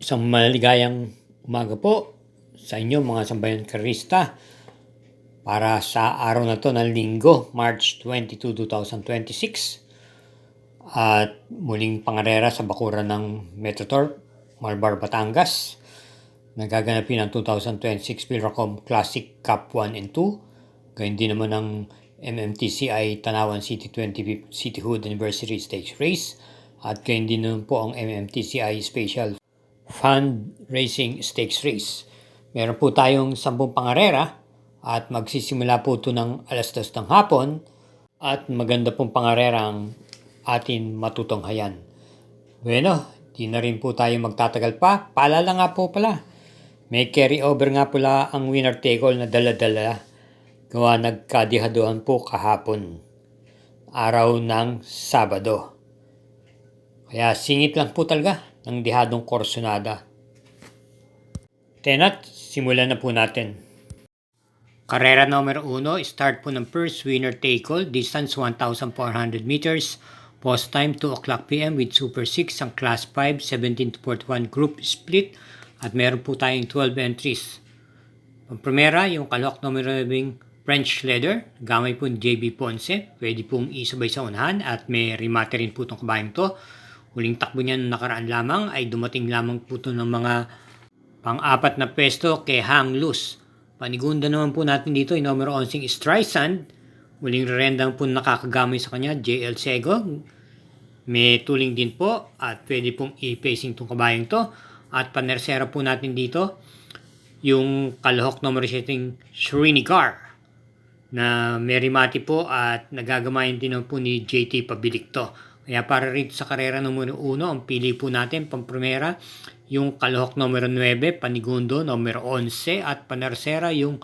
Isang maligayang umaga po sa inyo mga sambayan karista para sa araw na to ng Linggo, March 22, 2026 at muling pangarera sa bakuran ng Metrotorp, Malbar, Batangas. Nagaganapin ang 2026 Pilracom Classic Cup 1 and 2. Gayun din naman ang MMTCI Tanawan City 25th Cityhood Anniversary Stakes Race at gayun din naman po ang MMTCI Special Fundraising Stakes Race. Meron po tayong 10 pangarera at magsisimula po ito ng alas 2 ng hapon at maganda pong pangarera ang atin matutunghayan. Bueno, di na rin po tayo magtatagal pa. Paalala nga po pala, may carry over nga pala ang winner take all na dala-dala. Gawa nagkadihaduhan po kahapon, araw ng Sabado. Kaya singit lang po talaga ng dihadong korsonada. Tenat, simulan na po natin. Karera numero 1, start po ng first winner take all, distance 1,400 meters, post time 2 o'clock p.m. with Super 6 ang Class 5, 17 to 41 group split at meron po tayong 12 entries. Ang primera, yung kalok numero 9, French Leather, gamay po ni JB Ponce, pwede pong isabay sa unahan at may remate rin po itong kabayang to. Huling takbo niya nung nakaraan lamang ay dumating lamang po ito ng mga pang-apat na pwesto kay Hang Luz. Panigunda naman po natin dito yung numero 11 Streisand. Muling rerendang po nakakagamay sa kanya, JL Sego. May tuling din po at pwede pong i-pacing itong kabayang to. At panersera po natin dito yung kalahok numero 7 Srinigar na may remate po at nagagamayan din po ni JT Pabilik to. Kaya para rito sa karera numero 1, ang pili po natin pang-primera yung kalahok numero 9, panigundo numero 11 at panersera yung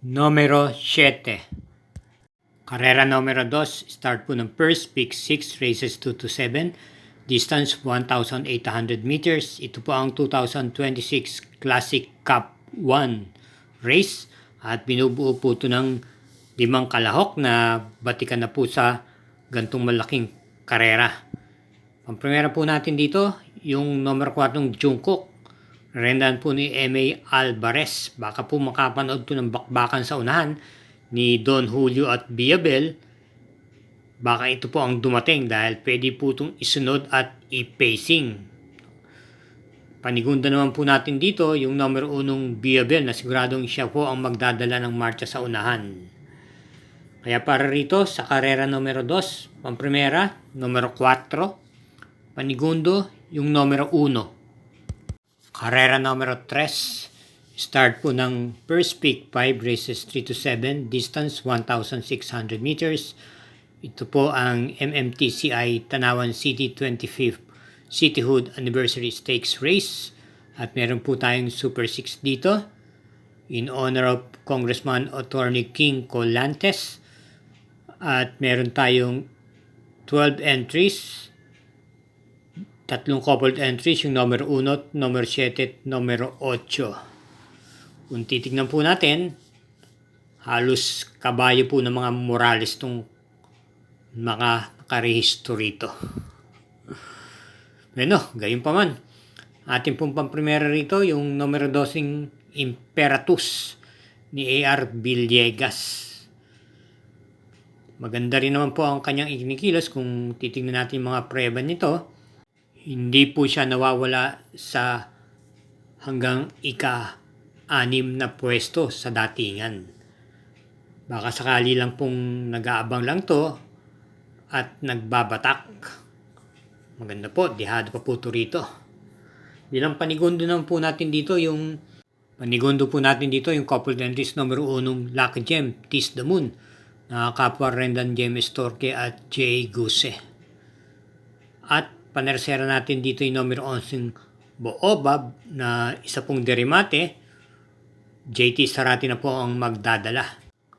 numero 7. Karera numero 2, start po ng first, pick 6, races 2 to 7, distance 1,800 meters. Ito po ang 2026 Classic Cup 1 race at binubuo po ito ng 5 kalahok na batikan na po sa gantong malaking karera. Pang-primera po natin dito, yung number 4 Jungkook. Rendan po ni M.A. Alvarez. Baka po makapanood po ng bakbakan sa unahan ni Don Julio at Biabel. Baka ito po ang dumating dahil pwede po itong isunod at i-pacing. Panigunda naman po natin dito yung number 1 Biabel na siguradong siya po ang magdadala ng marcha sa unahan. Kaya para rito sa karera numero 2, pang-primera, numero 4, panigundo, yung numero 1. Karera numero 3, start po ng first pick 5, races 3 to 7, distance 1,600 meters. Ito po ang MMTCI Tanawan City 25th Cityhood Anniversary Stakes Race. At meron po tayong Super 6 dito in honor of Congressman Attorney King Colantes. At meron tayong 12 entries, 3 coupled entries, yung numero 1, numero 7 at numero 8. Kung titignan po natin, halos kabayo po ng mga Morales itong mga nakarehistro rito. Bueno, gayon pa man. Ating pong pang-primera rito, yung numero 12 Imperatus ni A.R. Villegas. Maganda rin naman po ang kanyang ikinikilos kung titingnan natin mga preba nito. Hindi po siya nawawala sa hanggang ika-6 na pwesto sa datingan. Baka sakali lang pong nag-aabang lang to at nagbabatak. Maganda po, dihado pa po ito rito. Bilang panigundo naman po natin dito yung coupled entries numero 1 Lucky Gem, Tease the Moon, na kapwa Rendan James Torque at J. Guse. At panersera natin dito yung numero 11 Boobab na isa pong derimate. JT Sarati na po ang magdadala.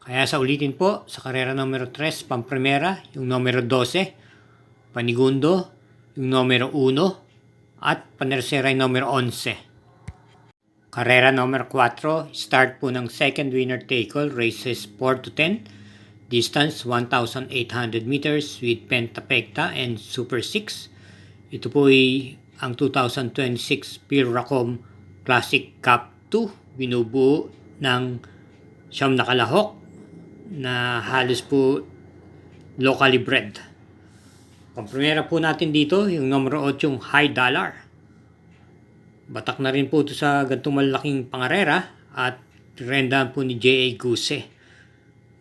Kaya sa ulitin po, sa karera numero 3, pang-primera, yung numero 12, panigundo, yung numero 1, at panersera yung numero 11. Karera numero 4, start po ng second winner take all, races 4 to 10, distance 1,800 meters with Pentapecta and Super 6. Ito po ay ang 2026 Piracom Classic Cup 2. Binubuo ng siyam na kalahok na halos po locally bred. Ang primera po natin dito, yung numero 8, yung High Dollar. Batak na rin po ito sa gantong malaking pangarera at rendahan po ni J.A. Guse.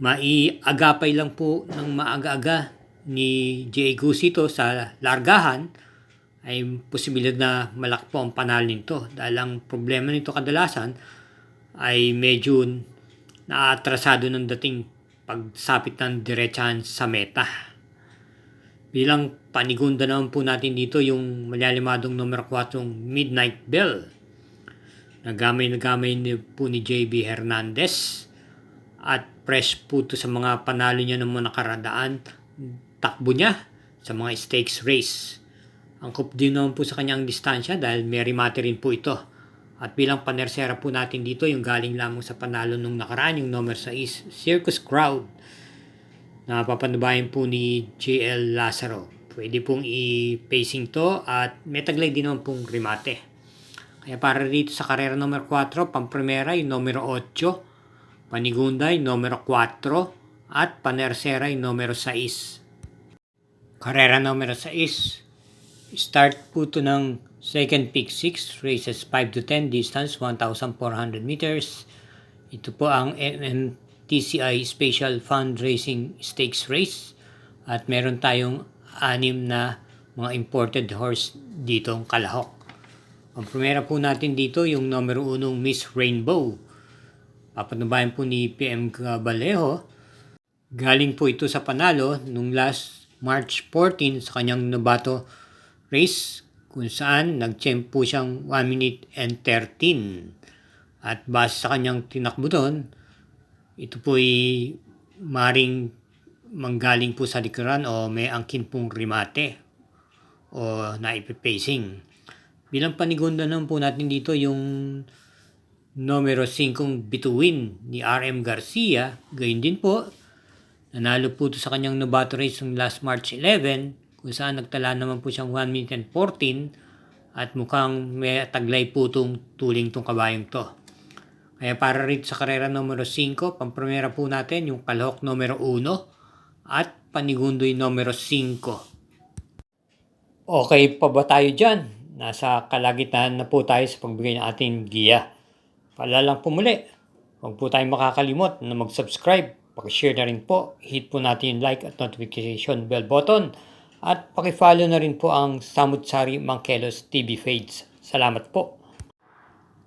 Maiagapay lang po ng maaga-aga ni J.A. Guse ito sa largahan, ay posibilidad na malaki po ang panalo nito. Dahil ang problema nito kadalasan ay medyo naatrasado ng dating pagsapit ng diretsahan sa meta. Bilang panigunda naman po natin dito yung malyalimadong numero 4, Midnight Bell. Nagamay po ni JB Hernandez at fresh po ito sa mga panalo niya ng mga nakaradaan takbo niya sa mga stakes race. Angkop din naman po sa kanyang distansya dahil may remate rin po ito. At bilang panersera po natin dito, yung galing lamang sa panalo nung nakaraan, yung number 6, Circus Crowd, na papanubayan po ni JL Lazaro. Pwede pong i-pacing to at may taglay din naman pong remate. Kaya para dito sa karera number 4, pamprimera yung numero 8, panigunda yung numero 4, at panersera yung numero 6. Karera numero 6, start po ito ng second pick 6, races 5 to 10, distance 1,400 meters. Ito po ang MMTCI Special Fundraising Stakes Race at meron tayong 6 na mga imported horse ditong kalahok. Ang primera po natin dito yung numero 1, Miss Rainbow. Papanubayan po ni PM Cabalejo. Galing po ito sa panalo nung last March 14 sa kanyang Novato race kung saan nag-champ po siyang 1 minute and 13. At base sa kanyang tinakbo doon, ito po ay maring manggaling po sa likuran o may angkin pong remate o naipipacing. Bilang panigunda naman po natin dito yung numero 5, Bituin ni RM Garcia. Gayun din po, nanalo po ito sa kanyang Novato race ng last March 11 kung saan nagtala naman po siyang 1 minute and 14 at mukhang may taglay po itong tuling itong kabayong to. Kaya para rito sa karera numero 5, pamprimera po natin yung kalahok numero 1 at panigundoy numero 5. Okay pa ba tayo dyan? Nasa kalagitnaan na po tayo sa pagbigay ng ating giya. Paalalang po muli, huwag po tayong makakalimot na mag-subscribe, pag-share na rin po, hit po natin yung like at notification bell button, at paki-follow na rin po ang Samut-Sari Mangkelos TV Fades. Salamat po.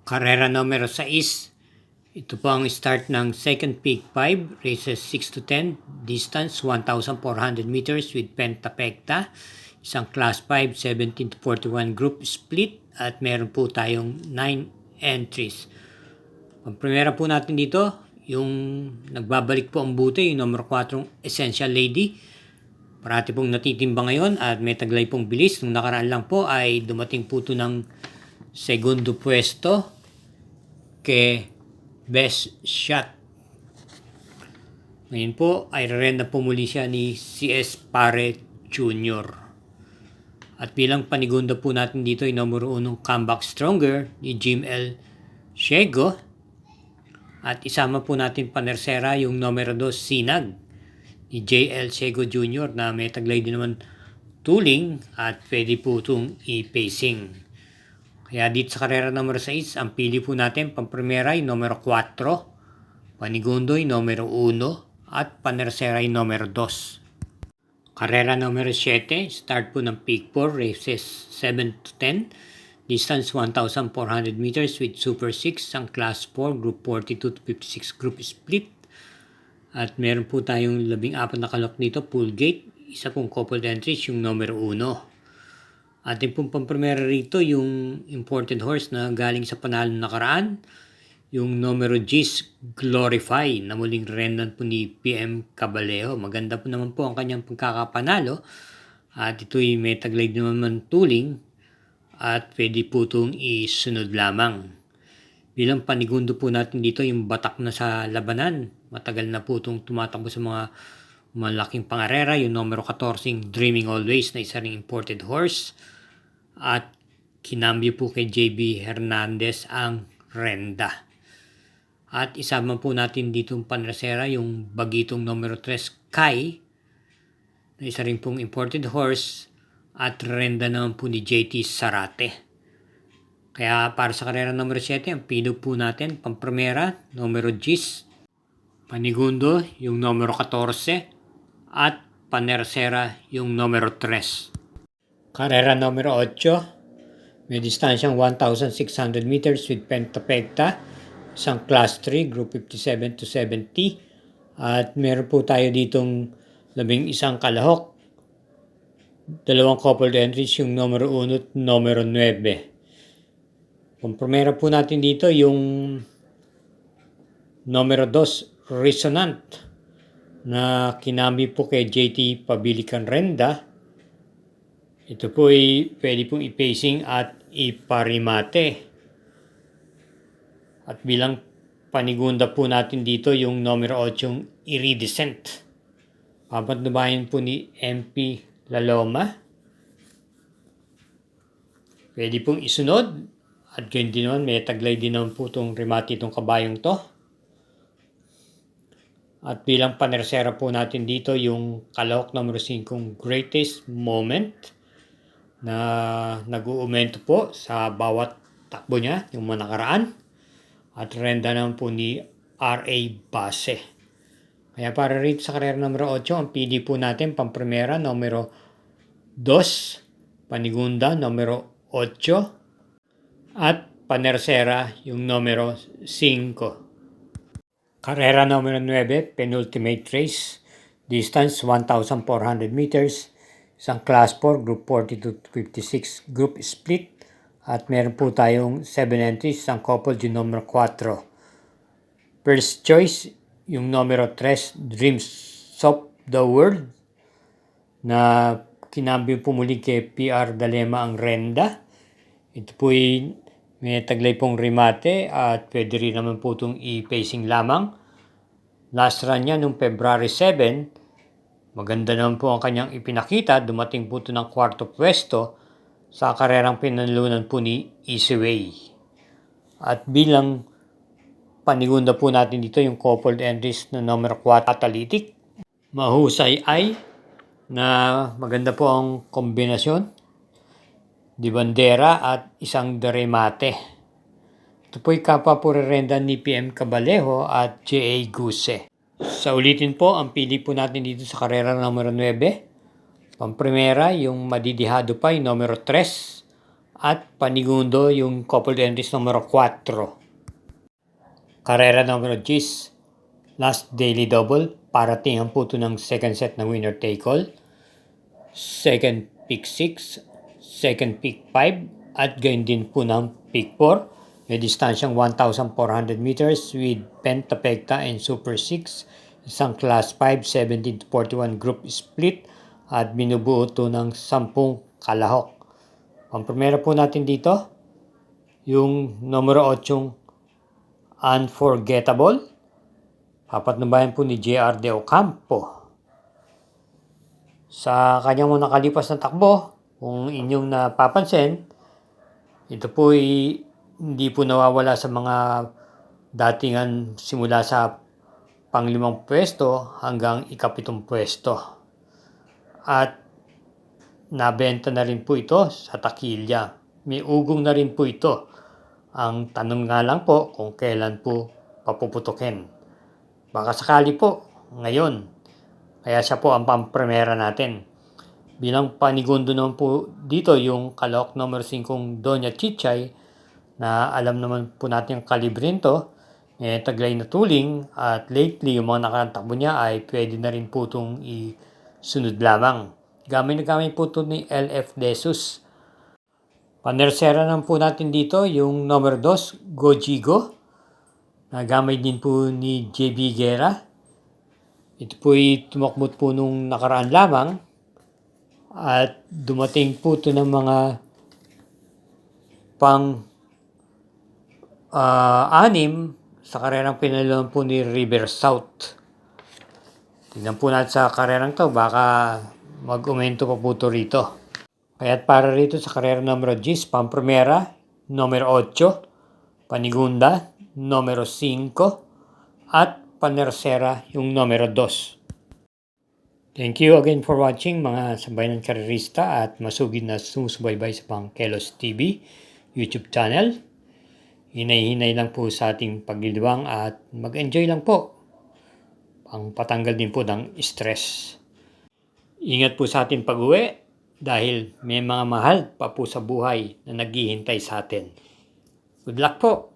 Karera numero 6. Ito po ang start ng second pick 5, races 6 to 10, distance 1,400 meters with pentapekta. Isang class 5, 17 to 41 group split at meron po tayong 9 entries. Ang primera po natin dito, yung nagbabalik po ang buti, yung numero 4, Essential Lady. Parati pong natitimba ngayon at may taglay pong bilis. Nung nakaraan lang po ay dumating po ito ng segundo pwesto kay Best Shot. Ngayon po ay rerenda po muli siya ni CS Pare Jr. At bilang panigunda po natin dito ay numero 1, Comeback Stronger ni Jim L. Shego. At isama po natin panersera yung numero 2, Sinag ni J.L. Shego Jr. na may taglay din naman tuling at pwede po itong i-pacing. Kaya dito sa karera numero 6, ang pili po natin pamprimera yung numero 4, panigundo yung numero 1 at panersera yung numero 2. Karera numero 7, start po ng Peak 4, races 7 to 10, distance 1,400 meters with Super 6, ang Class 4, Group 42 to 56 group split. At meron po tayong 14 na kalok dito, pool gate, isa pong coupled entries, yung numero 1. Ating pong pamprimera rito, yung imported horse na galing sa panalo nakaraan, yung numero G's Glorify na muling rendan po ni PM Cabalejo. Maganda po naman po ang kanyang pagkakapanalo at ito'y may taglay naman tuling at pwede po itong isunod lamang. Bilang panigundo po natin dito yung batak na sa labanan. Matagal na po itong tumatakbo sa mga malaking pangarera. Yung numero 14, Dreaming Always na isa ring imported horse. At kinambyo po kay JB Hernandez ang renda. At isama po natin dito ang panresera yung bagitong numero 3 Kai, na isa rin pong imported horse, at renda naman po ni JT Sarate. Kaya para sa karera numero 7, ang pinog po natin, pampremera, numero 10, panigundo, yung numero 14, at panersera, yung numero 3. Karera numero 8, may distansyang 1,600 meters with pentapekta, isang class 3, group 57 to 70. At meron po tayo ditong 11 kalahok, 2 coupled entries, yung numero 1 at numero 9. Pampremera po natin dito yung numero 2, Resonant, na kinambi po kay JT Pabilican Renda. Ito po ay pwede pong i-pacing at iparimate. At bilang panigunda po natin dito yung numero 8, Iridescent. Papatnubayan po ni MP Laloma. Pwede pong isunod. At ganyan din naman, may taglay din naman po itong remate itong kabayong to. At bilang panersera po natin dito yung kalahok numero 5, Greatest Moment, na nag-uumento po sa bawat takbo niya, yung mga nakaraan. At renda naman po ni R.A. Base. Kaya para rito sa karera numero 8, ang PD po natin, pampremera, numero 2, panigunda, numero 8, at panersera, yung numero 5. Karera numero 9, penultimate race, distance 1,400 meters, isang class 4, group 40 to 56, group split. At meron po tayong 7 entries, isang couple, yung numero 4. First choice, yung numero 3, Dreams of the World, na kinambyo po muli kay PR Dalema ang renda. Ito po ay may taglay pong remate at pwede rin naman po itong i-pacing lamang. Last run niya noong February 7. Maganda naman po ang kanyang ipinakita. Dumating po ito ng 4th pwesto sa karerang pinalunan po ni Easyway. At bilang panigunda po natin dito yung coupled entries na numero 4, Catalytic. Mahusay ay na maganda po ang kombinasyon, di bandera at isang deremate. Ito po ay kapwa po rerenda ni PM Cabalejo at J.A. Guse. Sa ulitin po, ang pili po natin dito sa karera numero 9, pampremera, yung madidihado pa, yung numero 3. At panigundo, yung coupled entries numero 4. Karera numero 10. Last daily double. Paratingan po ito ng second set ng winner take all. Second pick 6. Second pick 5. At gayon din po ng pick 4. May distansyang 1,400 meters with pentapekta and super 6. Isang class 5, 17 to 41 group split. At binubuo ito ng 10 kalahok. Pampremera po natin dito, yung numero 8, Unforgettable. Papatnubayan po ni JR De Ocampo. Sa kanyang mga nakalipas na takbo, kung inyong napapansin, ito po ay hindi po nawawala sa mga datingan simula sa pang-5 pwesto hanggang ika-7 pwesto. At nabenta na rin po ito sa takilya. May ugong na rin po ito. Ang tanong nga lang po kung kailan po papuputukin. Baka sakali po ngayon. Kaya siya po ang pampremera natin. Bilang panigundo naman po dito yung kalahok number 5, Doña Chichay, na alam naman po natin yung kalibre nito. Taglay na tuling at lately yung mga nakatakbo niya ay pwede na rin po itong sunod lamang. Gamay na gamay po ito ni LF Desus. Panersera naman po natin dito yung number 2, Gojigo. Nagamay din po ni JB Guerra. Ito po ay tumakbot po nung nakaraan lamang. At dumating po ito ng mga pang 6 sa karerang pinalunan po ni River South. Tingnan po natin sa karerang to, baka mag-umento pa po ito rito. Kaya't para rito sa karera numero 10, Pamprimera, numero 8, Panigunda, numero 5, at Panersera, yung numero 2. Thank you again for watching mga sambayanan karerista at masugid na sumusubaybay sa Pangkelos TV YouTube channel. Hinay-hinay lang po sa ating pagliliwang at mag-enjoy lang po. Pangpatanggal din po ng stress. Ingat po sa ating pag-uwi dahil may mga mahal pa po sa buhay na naghihintay sa atin. Good luck po!